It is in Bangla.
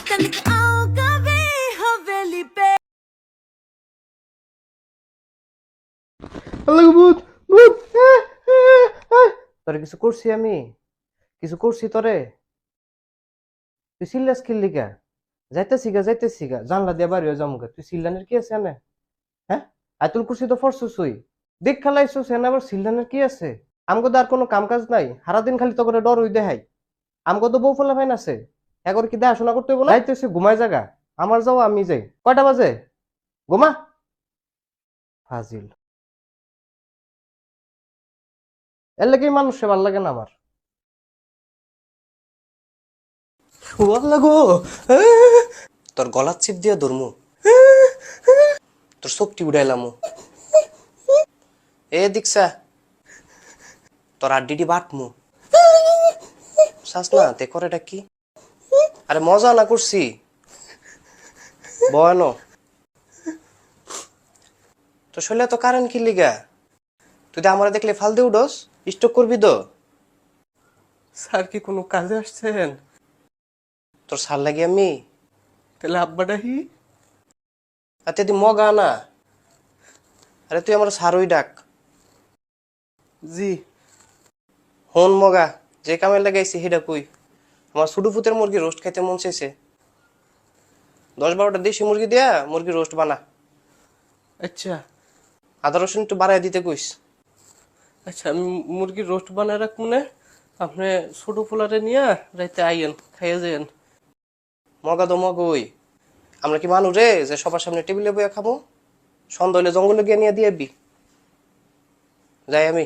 चल के आओ कभी हवेली पे। আল্লাহ ভূত ভূত তোরে কিছু করছি আমি কিছু করছি তোরে তুই সিল্লাস খেললি কা যাইতেছি গা জানলা দিয়ে বাড়ি হয়ে যামুগা তুই সিল্লানের কি আছে আনে হ্যাঁ আইতুল কুরসি তো ফরসুস হই দেখ খেলাইছো সেন আবার সিল্লানের কি আছে আমগো তো আর কোনো কাম কাজ নাই সারাদিন খালি তো করে ডর হই দেখাই আমগো তো বউ ফলা ফাইন আছে এখন কি দেখাশোনা করতে হইব না যাইতেছে ঘুমায় জায়গা আমার যাও আমি যাই কয়টা বাজে ঘুমা ফাজিল এর লাগেই মানুষে ভাল লাগে না আমার লাগো তোর গলার চিপ দিয়ে ধরমু তোর শক্তি উড়াইলাম এ দীক্ষা তোর আড্ডিটি বাটমু শাস না তে করেটা কি আরে মজা না করছি বয়ানো তো শৈলে তো কারেন্ট কি লিগা তুই তো আমার দেখলে ফাল দিয়ে উডস স্টক করবি তো স্যার কি কোনো কাজে আসছেন তোর সার লাগি আমি তাহলে আব্বাটাহি আর তুই মগা না আরে তুই আমার সারই ডাক জি হন মগা যে কামে লাগাইছি সেটা কই আমার ছোট ফুতের মুরগি রোস্ট খাইতে মন চাইছে 10-12টা দেশি মুরগি দিয়া মুরগি রোস্ট বানা আচ্ছা আদা রসুন একটু বাড়াই দিতে কইস আচ্ছা আমি মুরগির রোস্ট বানায় রাখবো না আপনি ছোট পোলারে নিয়ে রাইতে আইয়েন খাইয়ে যাইয়েন মগা তো মগই আমরা কি মানুষ রে যে সবার সামনে টেবিলে বইয়া খাবো সন্ধ্যা হলে জঙ্গলে গিয়ে নিয়ে দিয়েবি যাই আমি